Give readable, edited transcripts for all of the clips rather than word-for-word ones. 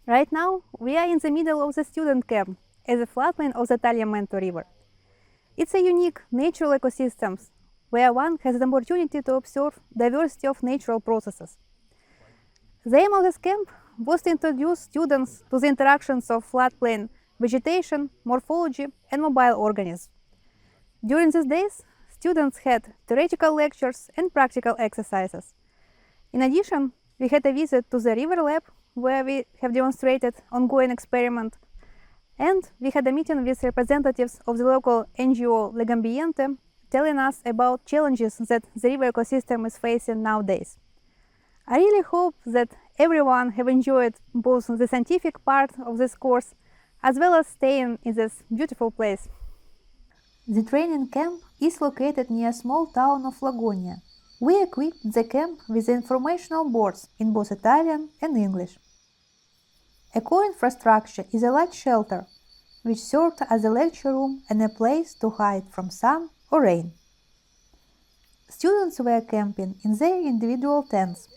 Right now, we are in the middle of the student camp at the floodplain of the Tagliamento River. It's a unique natural ecosystem where one has the opportunity to observe diversity of natural processes. The aim of this camp was to introduce students to the interactions of floodplain vegetation, morphology, and mobile organisms. During these days, students had theoretical lectures and practical exercises. In addition, we had a visit to the river lab where we have demonstrated ongoing experiment, and we had a meeting with representatives of the local NGO Tagliamento telling us about challenges that the river ecosystem is facing nowadays. I really hope that everyone have enjoyed both the scientific part of this course as well as staying in this beautiful place. The training camp is located near a small town of Lagonia. We equipped the camp with informational boards in both Italian and English. A core infrastructure is a large shelter, which served as a lecture room and a place to hide from sun or rain. Students were camping in their individual tents.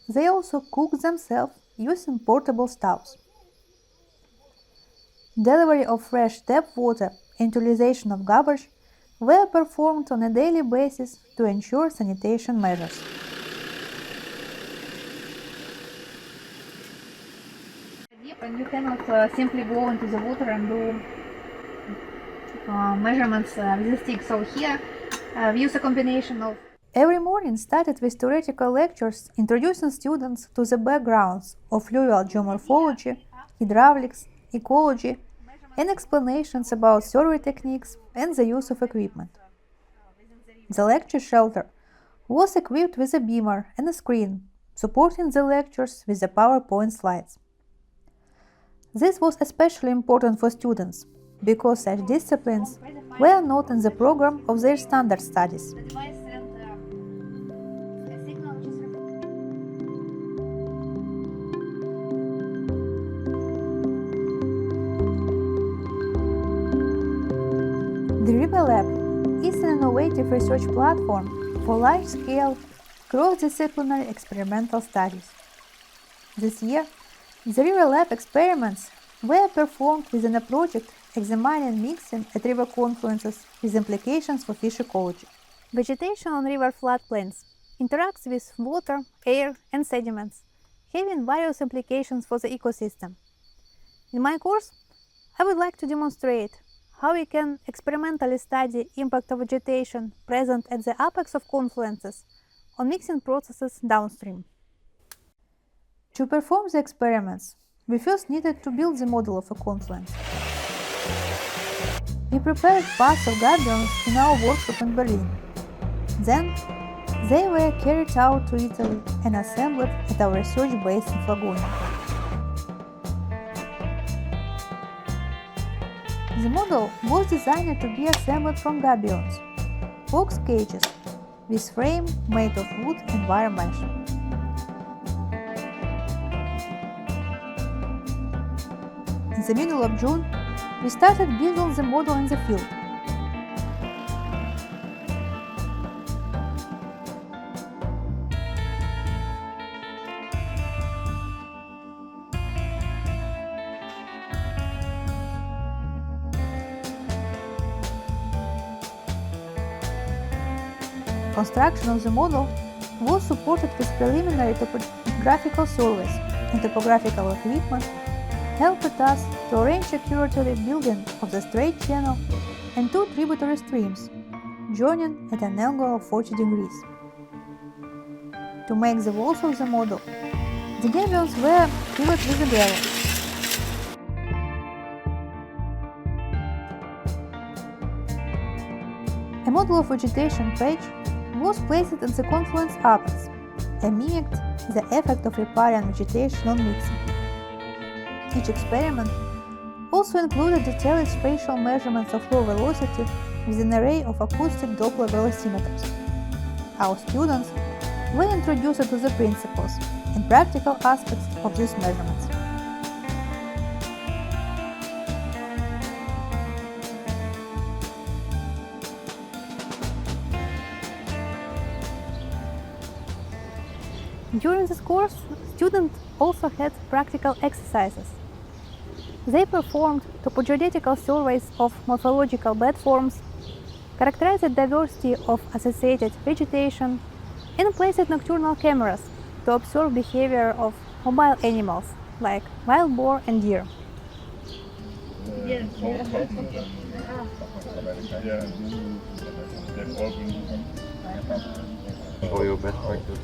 They also cooked themselves using portable stoves. Delivery of fresh tap water and utilization of garbage were performed on a daily basis to ensure sanitation measures. And you cannot simply go into the water and do measurements with a stick. So here we use a combination of. Every morning started with theoretical lectures introducing students to the backgrounds of fluvial geomorphology, hydraulics, ecology, and explanations about survey techniques and the use of equipment. The lecture shelter was equipped with a beamer and a screen, supporting the lectures with the PowerPoint slides. This was especially important for students, because such disciplines were not in the program of their standard studies. The River Lab is an innovative research platform for large-scale, cross-disciplinary experimental studies. This year, the River Lab experiments were performed within a project examining mixing at river confluences with implications for fish ecology. Vegetation on river floodplains interacts with water, air, and sediments, having various implications for the ecosystem. In my course, I would like to demonstrate how we can experimentally study impact of vegetation present at the apex of confluences on mixing processes downstream. To perform the experiments, we first needed to build the model of a confluence. We prepared parts of gabions in our workshop in Berlin. Then, they were carried out to Italy and assembled at our research base in Lagonia. The model was designed to be assembled from gabions, box cages, with frame made of wood and wire mesh. In the middle of June, we started building the model in the field. Construction of the model was supported with preliminary topographical surveys, and topographical equipment helped us to arrange accurately building of the straight channel and two tributary streams, joining at an angle of 40 degrees. To make the walls of the model, the gabions were filled with a gravel. A model of vegetation page was placed at the confluence apex and mimicked the effect of riparian vegetation on mixing. Each experiment also included detailed spatial measurements of flow velocity with an array of acoustic Doppler velocimeters. Our students were introduced to the principles and practical aspects of these measurements. During this course, students also had practical exercises. They performed topogeodetical surveys of morphological bed forms, characterized the diversity of associated vegetation, and placed nocturnal cameras to observe behavior of mobile animals like wild boar and deer. For your best practice.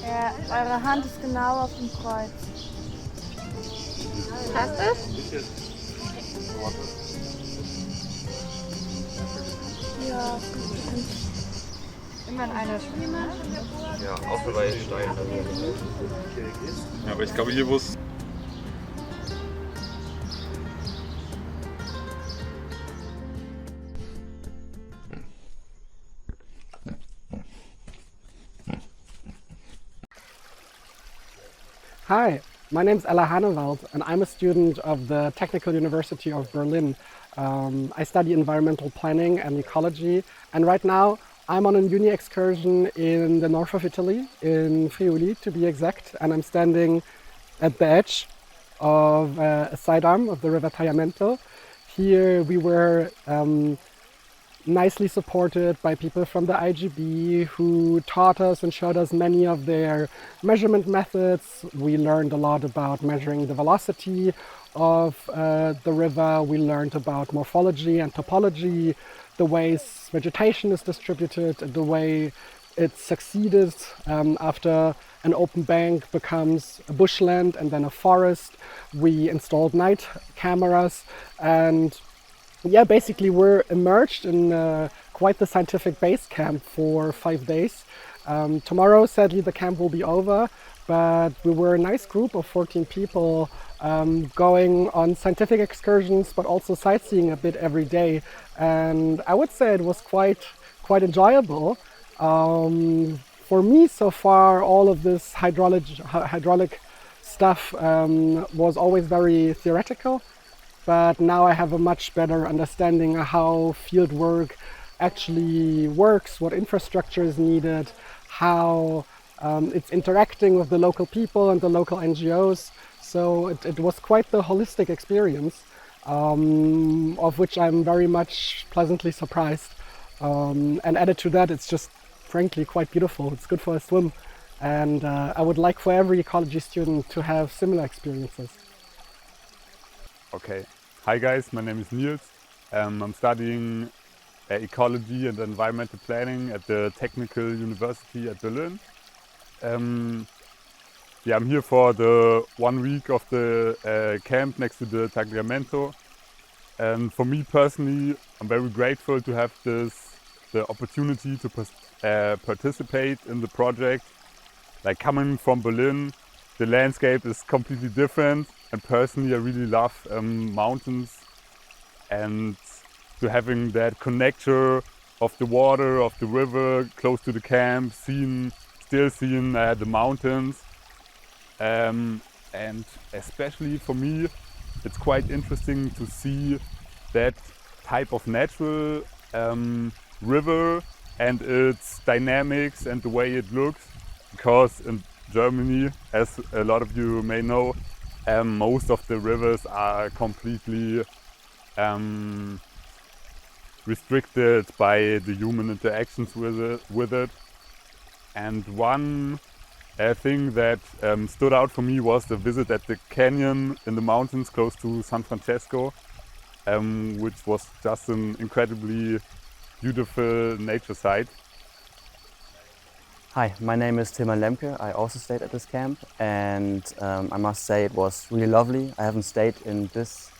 Ja, eure Hand ist genau auf dem Kreuz. Passt das? Ja, immer in einer Stimme. Ja, außer bei Stein. Ja, aber ich glaube, hier wo es Hi, my name is Ella Hannewald and I'm a student of the Technical University of Berlin. I study environmental planning and ecology, and right now I'm on a uni excursion in the north of Italy, in Friuli to be exact, and I'm standing at the edge of a sidearm of the river Tagliamento. Here we were nicely supported by people from the IGB who taught us and showed us many of their measurement methods. We learned a lot about measuring the velocity of the river. We learned about morphology and topology, the ways vegetation is distributed, the way it succeeded after an open bank becomes a bushland and then a forest. We installed night cameras, and yeah, basically we're immersed in quite the scientific base camp for 5 days. Tomorrow, sadly, the camp will be over, but we were a nice group of 14 people going on scientific excursions, but also sightseeing a bit every day. And I would say it was quite enjoyable. For me, so far, all of this hydraulic stuff was always very theoretical. But now I have a much better understanding of how field work actually works, what infrastructure is needed, how it's interacting with the local people and the local NGOs. So it was quite the holistic experience, of which I'm very much pleasantly surprised. And added to that, it's just frankly quite beautiful. It's good for a swim. And I would like for every ecology student to have similar experiences. Okay. Hi guys, my name is Niels. I'm studying Ecology and Environmental Planning at the Technical University at Berlin. I'm here for the 1 week of the camp next to the Tagliamento. And for me personally, I'm very grateful to have the opportunity to participate in the project. Like, coming from Berlin, the landscape is completely different. And personally, I really love mountains, and to having that connection of the water, of the river, close to the camp, still seeing the mountains. And especially for me, it's quite interesting to see that type of natural river and its dynamics and the way it looks. Because in Germany, as a lot of you may know, most of the rivers are completely restricted by the human interactions with it. And one thing that stood out for me was the visit at the canyon in the mountains close to San Francisco, which was just an incredibly beautiful nature site. Hi, my name is Tilman Lemke. I also stayed at this camp, and I must say it was really lovely. I haven't stayed in this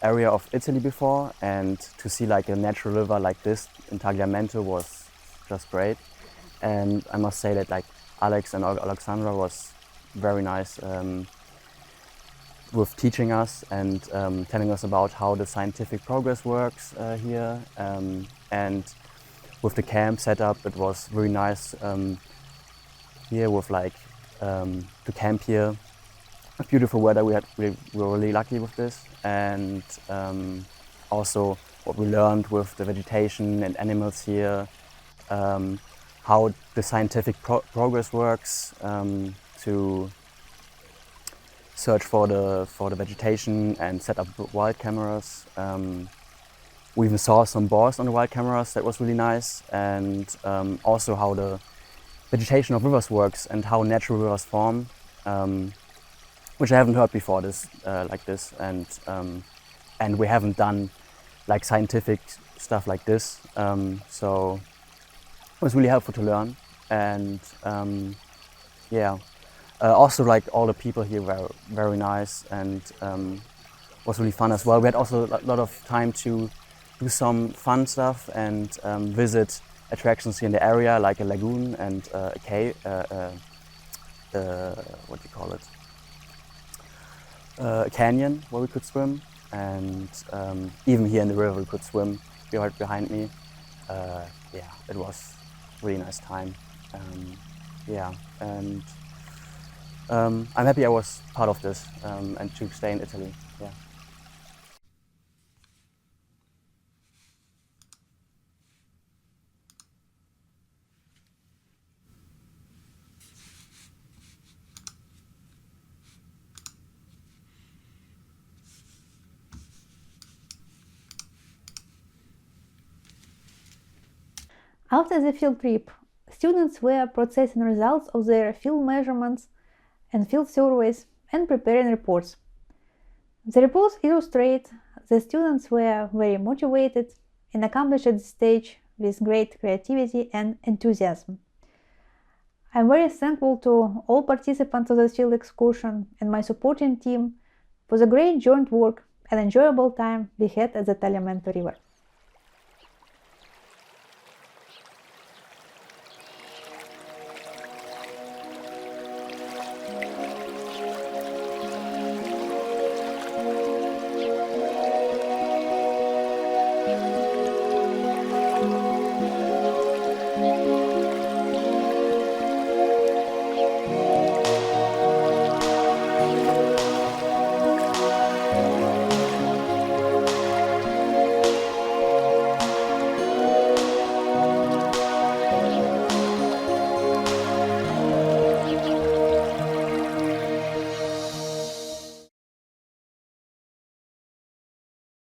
area of Italy before, and to see like a natural river like this in Tagliamento was just great. And I must say that like Alex and Alexandra was very nice with teaching us and telling us about how the scientific progress works here. And with the camp setup, it was very nice. Here with like the camp here beautiful weather. We were really lucky with this, and also what we learned with the vegetation and animals here, how the scientific progress works to search for the vegetation and set up wild cameras. We even saw some boars on the wild cameras. That was really nice, and also how the vegetation of rivers works and how natural rivers form, which I haven't heard before like this, and we haven't done like scientific stuff like this, so it was really helpful to learn. And yeah, also like all the people here were very nice, and was really fun as well. We had also a lot of time to do some fun stuff and visit attractions here in the area, like a lagoon and a cave, what do you call it? A canyon where we could swim, and even here in the river we could swim right behind me. Yeah, it was a really nice time. Yeah, and I'm happy I was part of this and to stay in Italy. Yeah. After the field trip, students were processing results of their field measurements and field surveys and preparing reports. The reports illustrate the students were very motivated and accomplished at this stage with great creativity and enthusiasm. I'm very thankful to all participants of this field excursion and my supporting team for the great joint work and enjoyable time we had at the Tagliamento River.